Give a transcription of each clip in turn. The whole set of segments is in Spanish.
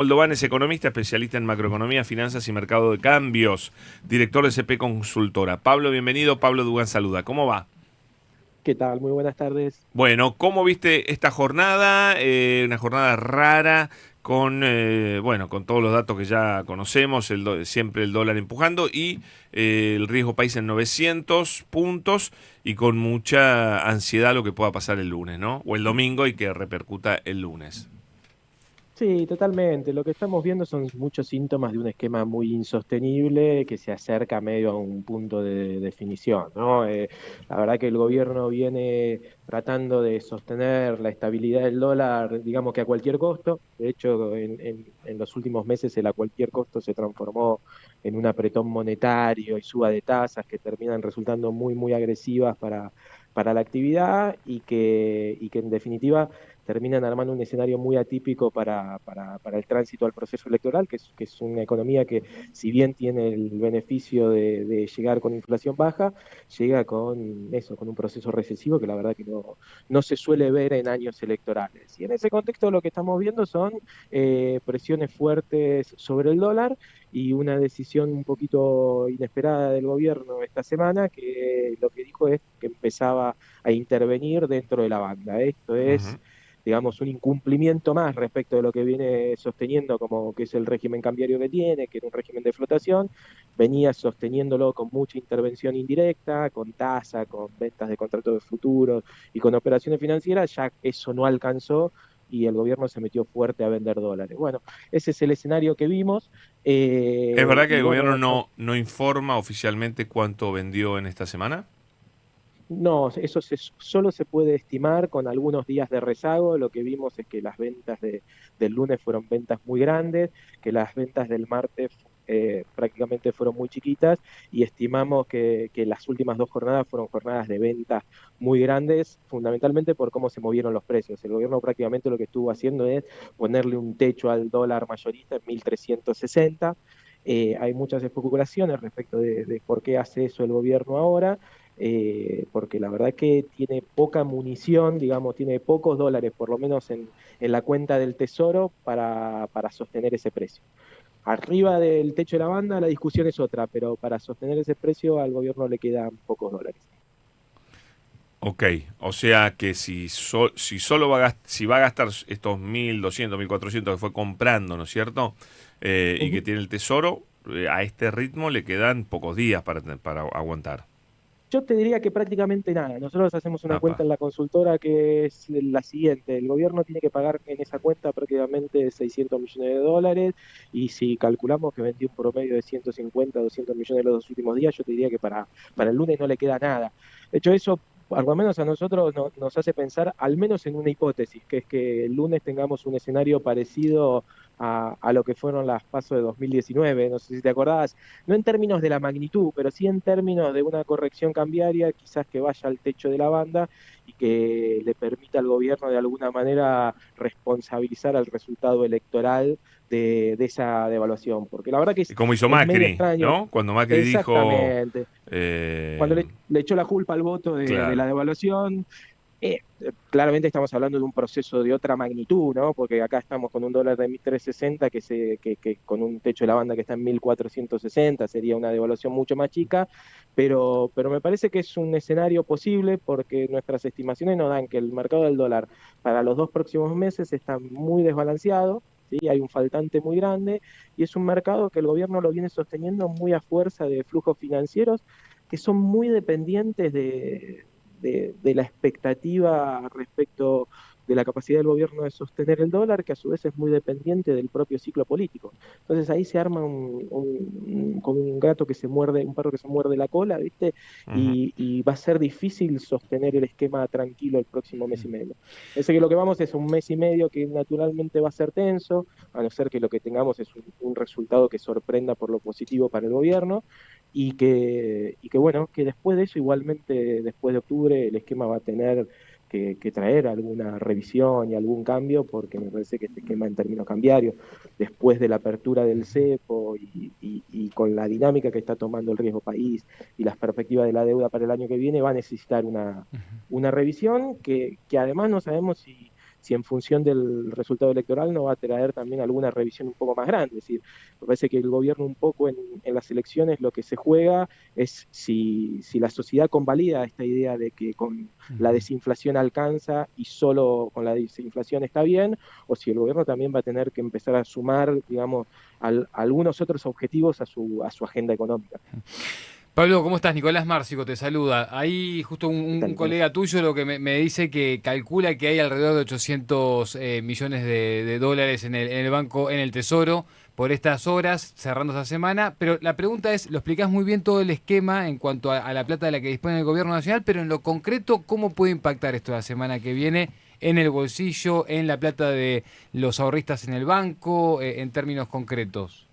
Moldovan es economista, especialista en macroeconomía, finanzas y mercado de cambios, director de CP Consultora. Pablo, bienvenido. Pablo Dugan saluda. ¿Cómo va? ¿Qué tal? Muy buenas tardes. Bueno, ¿cómo viste esta jornada? Una jornada rara con todos los datos que ya conocemos, siempre el dólar empujando y el riesgo país en 900 puntos y con mucha ansiedad lo que pueda pasar el lunes, ¿no? O el domingo y que repercuta el lunes. Sí, totalmente. Lo que estamos viendo son muchos síntomas de un esquema muy insostenible que se acerca medio a un punto de definición, ¿no? La verdad que el gobierno viene tratando de sostener la estabilidad del dólar, digamos que a cualquier costo. De hecho, en los últimos meses el a cualquier costo se transformó en un apretón monetario y suba de tasas que terminan resultando muy, muy agresivas para la actividad y que en definitiva terminan armando un escenario muy atípico para el tránsito al proceso electoral, que es una economía que, si bien tiene el beneficio de llegar con inflación baja, llega con eso, con un proceso recesivo que la verdad que no se suele ver en años electorales. Y en ese contexto lo que estamos viendo son presiones fuertes sobre el dólar y una decisión un poquito inesperada del gobierno esta semana que lo que dijo es que empezaba a intervenir dentro de la banda. Esto es, Ujú. digamos, un incumplimiento más respecto de lo que viene sosteniendo como que es el régimen cambiario que tiene, que era un régimen de flotación, venía sosteniéndolo con mucha intervención indirecta, con tasa, con ventas de contratos de futuros y con operaciones financieras, ya eso no alcanzó y el gobierno se metió fuerte a vender dólares. Bueno, ese es el escenario que vimos ¿Es verdad que y el gobierno bueno, no informa oficialmente cuánto vendió en esta semana? no, solo se puede estimar con algunos días de rezago. Lo que vimos es que las ventas del lunes fueron ventas muy grandes, que las ventas del martes prácticamente fueron muy chiquitas y estimamos que las últimas dos jornadas fueron jornadas de ventas muy grandes, fundamentalmente por cómo se movieron los precios. El gobierno prácticamente lo que estuvo haciendo es ponerle un techo al dólar mayorista en 1.360. Hay muchas especulaciones respecto de por qué hace eso el gobierno ahora, porque la verdad que tiene poca munición, digamos, tiene pocos dólares, por lo menos en la cuenta del Tesoro, para sostener ese precio. Arriba del techo de la banda la discusión es otra, pero para sostener ese precio al gobierno le quedan pocos dólares. Ok, o sea que si solo si va a gastar estos 1.200, 1.400 que fue comprando, ¿no es cierto? Y que Ujú. tiene el tesoro, a este ritmo le quedan pocos días para aguantar. Yo te diría que prácticamente nada. Nosotros hacemos una Apa. cuenta en la consultora que es la siguiente. El gobierno tiene que pagar en esa cuenta prácticamente 600 millones de dólares y si calculamos que vendió un promedio de 150, 200 millones los dos últimos días, yo te diría que para el lunes no le queda nada. De hecho, eso, al menos a nosotros, nos hace pensar al menos en una hipótesis, que es que el lunes tengamos un escenario parecido a lo que fueron las PASO de 2019. No sé si te acordás, no en términos de la magnitud, pero sí en términos de una corrección cambiaria, quizás que vaya al techo de la banda y que le permita al gobierno de alguna manera responsabilizar al resultado electoral de esa devaluación, porque la verdad que Y como hizo es medio Macri, extraño. ¿no? Cuando Macri dijo, Exactamente. Cuando eh, le echó la culpa al voto de la claro, devaluación, claramente estamos hablando de un proceso de otra magnitud, ¿no? Porque acá estamos con un dólar de 1.360 que con un techo de la banda que está en 1.460 sería una devaluación mucho más chica, pero me parece que es un escenario posible porque nuestras estimaciones nos dan que el mercado del dólar para los dos próximos meses está muy desbalanceado. ¿Sí? Hay un faltante muy grande y es un mercado que el gobierno lo viene sosteniendo muy a fuerza de flujos financieros que son muy dependientes de la expectativa respecto de la capacidad del gobierno de sostener el dólar, que a su vez es muy dependiente del propio ciclo político. Entonces ahí se arma como un gato que se muerde, un perro que se muerde la cola, ¿viste? ujú. Y va a ser difícil sostener el esquema tranquilo el próximo mes y medio. Ese que lo que vamos es un mes y medio que naturalmente va a ser tenso, a no ser que lo que tengamos es un resultado que sorprenda por lo positivo para el gobierno, y que bueno, que después de eso, igualmente después de octubre, el esquema va a tener que traer alguna revisión y algún cambio, porque me parece que este esquema en términos cambiarios, después de la apertura del cepo y con la dinámica que está tomando el riesgo país y las perspectivas de la deuda para el año que viene, va a necesitar una revisión que además no sabemos si en función del resultado electoral no va a traer también alguna revisión un poco más grande. Es decir, me parece que el gobierno un poco en las elecciones lo que se juega es si la sociedad convalida esta idea de que con la desinflación alcanza y solo con la desinflación está bien, o si el gobierno también va a tener que empezar a sumar, digamos, algunos otros objetivos a su agenda económica. Pablo, ¿cómo estás? Nicolás Márcico te saluda. Ahí justo ¿Qué tal, un Nicolás? colega tuyo lo que me dice que calcula que hay alrededor de 800 millones de dólares en el banco, en el Tesoro, por estas horas, cerrando esta semana. Pero la pregunta es, lo explicás muy bien todo el esquema en cuanto a la plata de la que dispone el gobierno nacional, pero en lo concreto, ¿cómo puede impactar esto la semana que viene en el bolsillo, en la plata de los ahorristas en el banco, en términos concretos?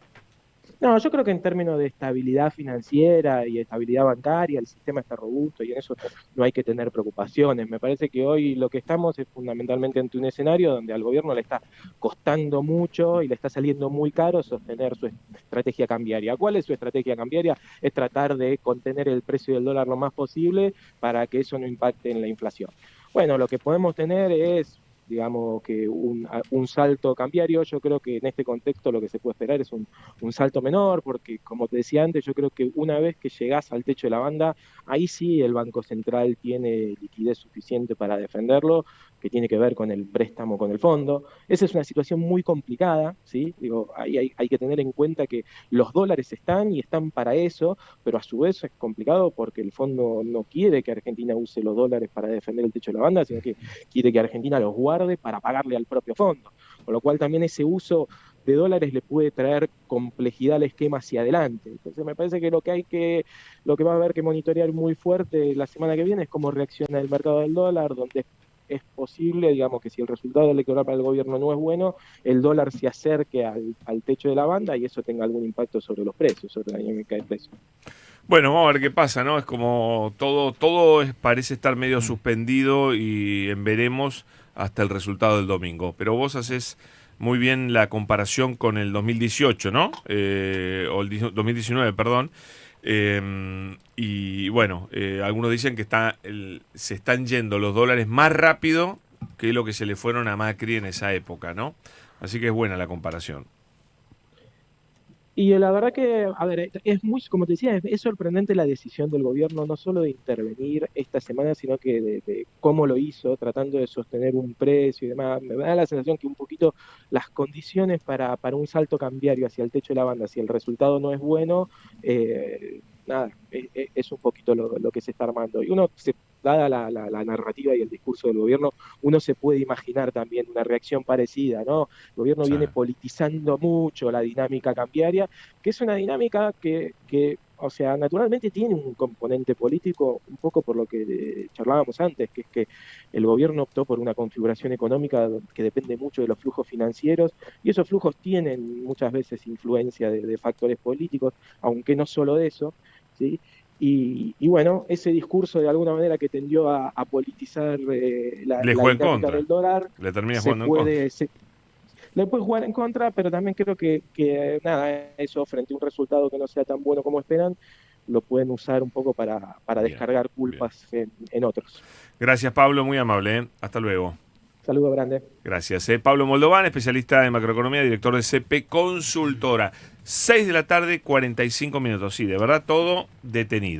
No, yo creo que en términos de estabilidad financiera y estabilidad bancaria, el sistema está robusto y en eso no hay que tener preocupaciones. Me parece que hoy lo que estamos es fundamentalmente ante un escenario donde al gobierno le está costando mucho y le está saliendo muy caro sostener su estrategia cambiaria. ¿Cuál es su estrategia cambiaria? Es tratar de contener el precio del dólar lo más posible para que eso no impacte en la inflación. Bueno, lo que podemos tener es digamos que un salto cambiario. Yo creo que en este contexto lo que se puede esperar es un salto menor, porque como te decía antes, yo creo que una vez que llegás al techo de la banda, ahí sí el Banco Central tiene liquidez suficiente para defenderlo, que tiene que ver con el préstamo con el fondo. Esa es una situación muy complicada, ¿sí? Digo, ahí hay que tener en cuenta que los dólares están y están para eso, pero a su vez es complicado porque el fondo no quiere que Argentina use los dólares para defender el techo de la banda, sino que quiere que Argentina los guarde para pagarle al propio fondo. Con lo cual también ese uso de dólares le puede traer complejidad al esquema hacia adelante. Entonces me parece que lo que va a haber que monitorear muy fuerte la semana que viene es cómo reacciona el mercado del dólar, donde es posible, digamos, que si el resultado electoral para el gobierno no es bueno, el dólar se acerque al techo de la banda y eso tenga algún impacto sobre los precios, sobre la dinámica de precios. Bueno, vamos a ver qué pasa, ¿no? Es como parece estar medio suspendido y en veremos hasta el resultado del domingo. Pero vos haces muy bien la comparación con el 2018, ¿no? O el 2019, perdón. Y bueno, algunos dicen que se están yendo los dólares más rápido que lo que se le fueron a Macri en esa época, ¿no? Así que es buena la comparación. Y la verdad que, a ver, es muy, como te decía, es sorprendente la decisión del gobierno, no solo de intervenir esta semana, sino que de cómo lo hizo, tratando de sostener un precio y demás. Me da la sensación que un poquito las condiciones para un salto cambiario hacia el techo de la banda, si el resultado no es bueno, nada, es un poquito lo que se está armando. Y dada la narrativa y el discurso del gobierno, uno se puede imaginar también una reacción parecida, ¿no? El gobierno Sí. viene politizando mucho la dinámica cambiaria, que es una dinámica o sea, naturalmente tiene un componente político, un poco por lo que charlábamos antes, que es que el gobierno optó por una configuración económica que depende mucho de los flujos financieros, y esos flujos tienen muchas veces influencia de factores políticos, aunque no solo de eso, ¿sí? Y bueno, ese discurso de alguna manera que tendió a politizar Le la juega en dinámica contra. del dólar, Le termina se jugando en contra. puede, se, le puede jugar en contra, pero también creo que nada, eso frente a un resultado que no sea tan bueno como esperan, lo pueden usar un poco para Bien, descargar bien. culpas en otros. Gracias, Pablo, muy amable, ¿eh? Hasta luego. Saludos grande. Gracias. Pablo Moldován, especialista en macroeconomía, director de CP Consultora. 6 de la tarde, 45 minutos. Sí, de verdad, todo detenido.